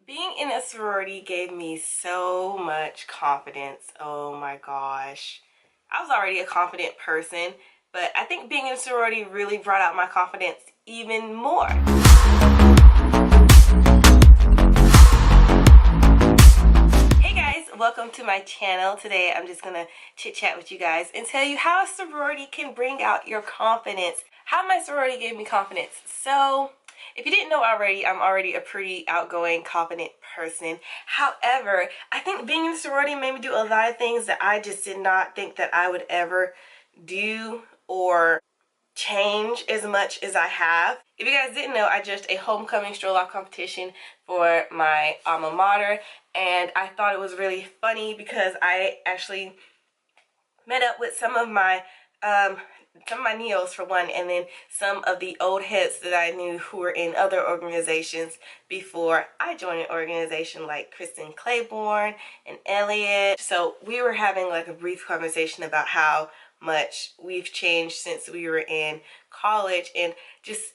Being in a sorority gave me so much confidence. Oh my gosh. I was already a confident person, but I think being in a sorority really brought out my confidence even more. Hey guys, welcome to my channel. Today I'm just gonna chit chat with you guys and tell you how a sorority can bring out your confidence. How my sorority gave me confidence. So, if you didn't know already, I'm already a pretty outgoing, confident person. However, I think being in a sorority made me do a lot of things that I just did not think that I would ever do or change as much as I have. If you guys didn't know, I judged a homecoming stroll-off competition for my alma mater, and I thought it was really funny because I actually met up with some of my neos for one, and then some of the old heads that I knew who were in other organizations before I joined an organization, like Kristen Claiborne and Elliot. So we were having like a brief conversation about how much we've changed since we were in college, and just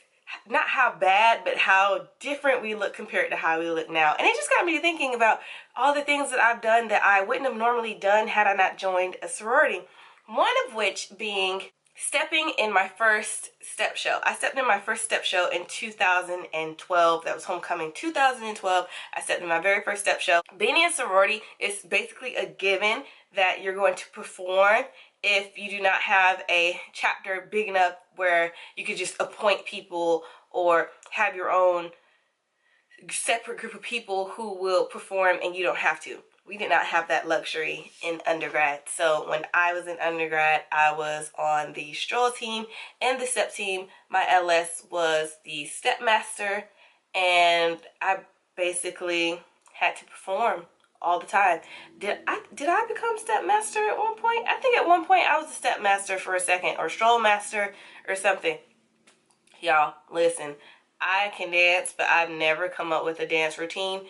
not how bad, but how different we look compared to how we look now. And it just got me thinking about all the things that I've done that I wouldn't have normally done had I not joined a sorority. One of which being stepping in my first step show. I stepped in my first step show in 2012. That was homecoming 2012. I stepped in my very first step show. Being in a sorority is basically a given that you're going to perform if you do not have a chapter big enough where you could just appoint people or have your own separate group of people who will perform and you don't have to. We did not have that luxury in undergrad. So when I was in undergrad, I was on the stroll team and the step team. My LS was the step master, and I basically had to perform all the time. Did I become step master at one point? I think at one point I was a step master for a second, or stroll master or something. Y'all, listen, I can dance, but I've never come up with a dance routine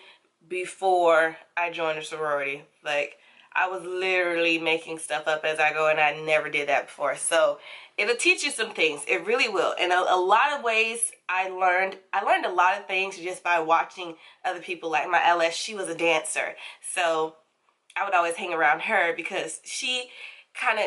before I joined a sorority. Like, I was literally making stuff up as I go, and I never did that before. So it'll teach you some things. It really will. And a lot of ways I learned a lot of things just by watching other people. Like my LS, she was a dancer, so I would always hang around her because she kind of,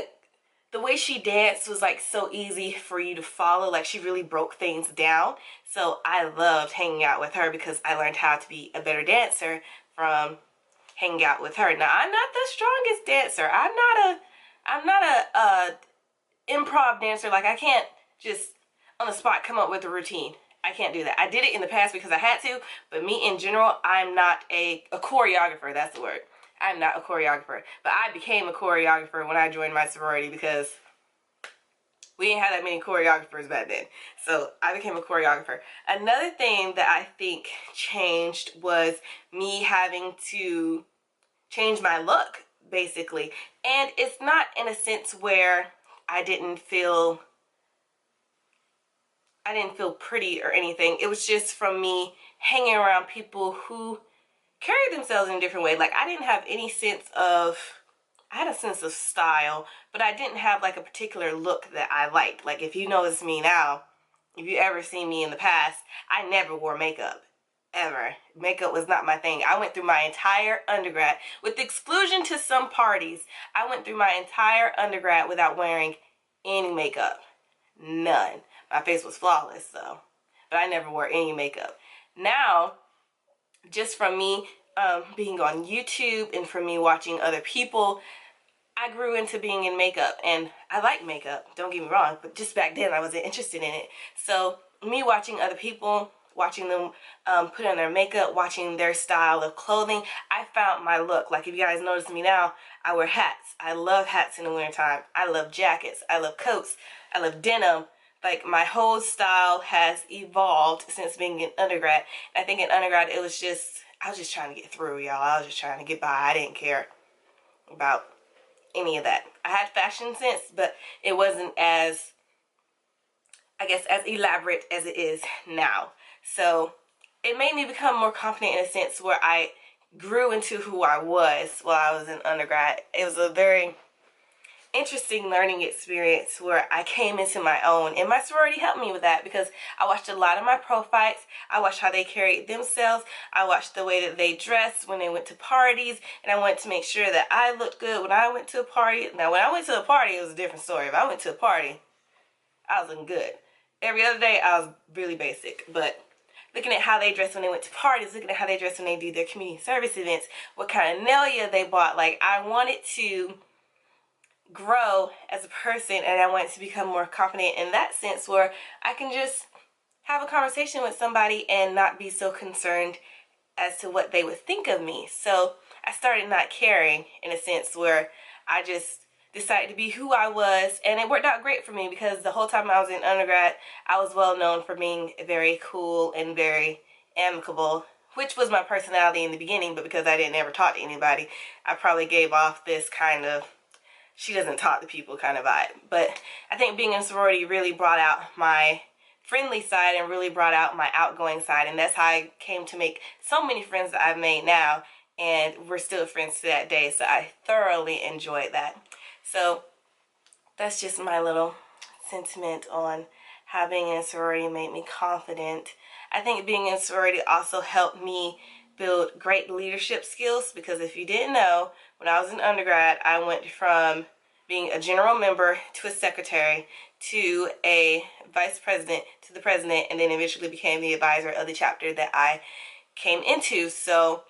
the way she danced was like so easy for you to follow. Like, she really broke things down. So I loved hanging out with her because I learned how to be a better dancer from hanging out with her. Now, I'm not the strongest dancer. I'm not a improv dancer. Like, I can't just on the spot come up with a routine. I can't do that. I did it in the past because I had to, but me in general, I'm not a choreographer. That's the word. I'm not a choreographer, but I became a choreographer when I joined my sorority because we didn't have that many choreographers back then. So I became a choreographer. Another thing that I think changed was me having to change my look, basically. And it's not in a sense where I didn't feel pretty or anything. It was just from me hanging around people who carry themselves in a different way. Like, I didn't have any sense of, I had a sense of style, but I didn't have like a particular look that I liked. Like, if you notice me now, if you ever seen me in the past, I never wore makeup. Ever. Makeup was not my thing. I went through my entire undergrad, with the exclusion to some parties, I went through my entire undergrad without wearing any makeup. None. My face was flawless though, but I never wore any makeup. Now, just from me being on YouTube and from me watching other people, I grew into being in makeup, and I like makeup, don't get me wrong, but just back then I wasn't interested in it. So me watching other people, watching them put on their makeup, watching their style of clothing, I found my look. Like, if you guys notice me now, I wear hats. I love hats in the wintertime. I love jackets. I love coats. I love denim. Like, my whole style has evolved since being in undergrad. I think in undergrad it was just, I was just trying to get through, y'all. I was just trying to get by. I didn't care about any of that. I had fashion sense, but it wasn't as, I guess, as elaborate as it is now. So it made me become more confident in a sense where I grew into who I was while I was in undergrad. It was a very interesting learning experience where I came into my own, and my sorority helped me with that because I watched a lot of my pro fights. I watched how they carried themselves. I watched the way that they dressed when they went to parties, and I wanted to make sure that I looked good when I went to a party. Now, when I went to a party, it was a different story. If I went to a party, I was looking good. Every other day, I was really basic, but looking at how they dress when they went to parties, looking at how they dress when they do their community service events, what kind of nail gear they bought. Like, I wanted to grow as a person, and I wanted to become more confident in that sense where I can just have a conversation with somebody and not be so concerned as to what they would think of me. So I started not caring in a sense where I just decided to be who I was, and it worked out great for me because the whole time I was in undergrad, I was well known for being very cool and very amicable, which was my personality in the beginning, but because I didn't ever talk to anybody, I probably gave off this kind of she doesn't talk to people kind of vibe. But I think being in sorority really brought out my friendly side and really brought out my outgoing side, and that's how I came to make so many friends that I've made now, and we're still friends to that day. So I thoroughly enjoyed that. So that's just my little sentiment on how being in sorority made me confident. I think being in sorority also helped me build great leadership skills, because if you didn't know, when I was in undergrad, I went from being a general member to a secretary to a vice president to the president, and then eventually became the advisor of the chapter that I came into. So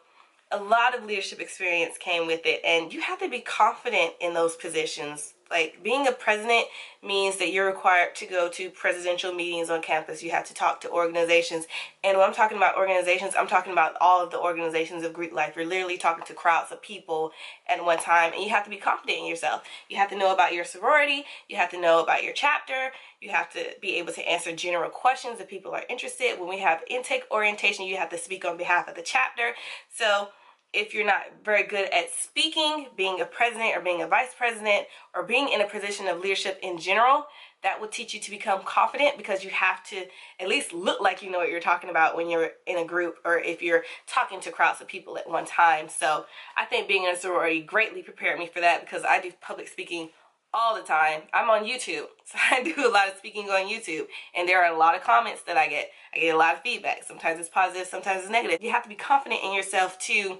a lot of leadership experience came with it, and you have to be confident in those positions. Like, being a president means that you're required to go to presidential meetings on campus. You have to talk to organizations, and when I'm talking about organizations, I'm talking about all of the organizations of Greek life. You're literally talking to crowds of people at one time, and you have to be confident in yourself. You have to know about your sorority, you have to know about your chapter, you have to be able to answer general questions if people are interested. When we have intake orientation, you have to speak on behalf of the chapter. So if you're not very good at speaking, being a president or being a vice president or being in a position of leadership in general, that will teach you to become confident, because you have to at least look like you know what you're talking about when you're in a group, or if you're talking to crowds of people at one time. So I think being in a sorority greatly prepared me for that, because I do public speaking all the time. I'm on YouTube, so I do a lot of speaking on YouTube, and there are a lot of comments that I get. I get a lot of feedback. Sometimes it's positive, sometimes it's negative. You have to be confident in yourself to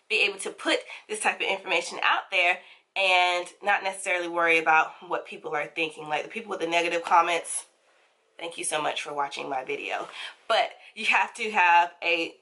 be able to put this type of information out there and not necessarily worry about what people are thinking. Like, the people with the negative comments, thank you so much for watching my video. But you have to have a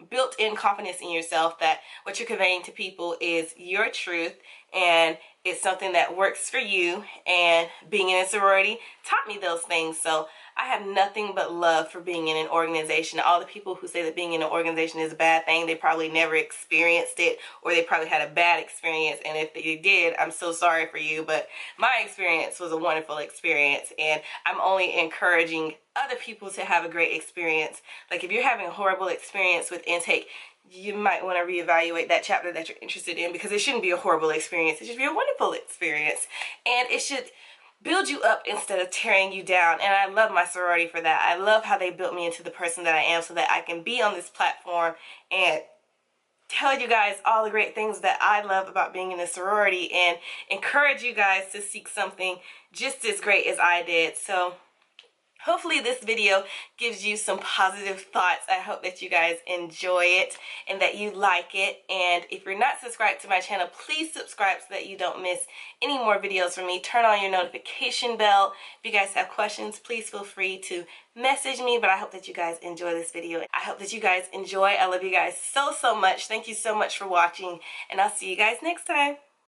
built-in confidence in yourself that what you're conveying to people is your truth, and it's something that works for you. And being in a sorority taught me those things. So I have nothing but love for being in an organization. All the people who say that being in an organization is a bad thing, they probably never experienced it, or they probably had a bad experience. And if they did, I'm so sorry for you. But my experience was a wonderful experience, and I'm only encouraging other people to have a great experience. Like, if you're having a horrible experience with intake, you might want to reevaluate that chapter that you're interested in, because it shouldn't be a horrible experience. It should be a wonderful experience, and it should build you up instead of tearing you down. And I love my sorority for that. I love how they built me into the person that I am, so that I can be on this platform and tell you guys all the great things that I love about being in a sorority, and encourage you guys to seek something just as great as I did. So hopefully this video gives you some positive thoughts. I hope that you guys enjoy it and that you like it. And if you're not subscribed to my channel, please subscribe so that you don't miss any more videos from me. Turn on your notification bell. If you guys have questions, please feel free to message me. But I hope that you guys enjoy this video. I hope that you guys enjoy. I love you guys so much. Thank you so much for watching, and I'll see you guys next time.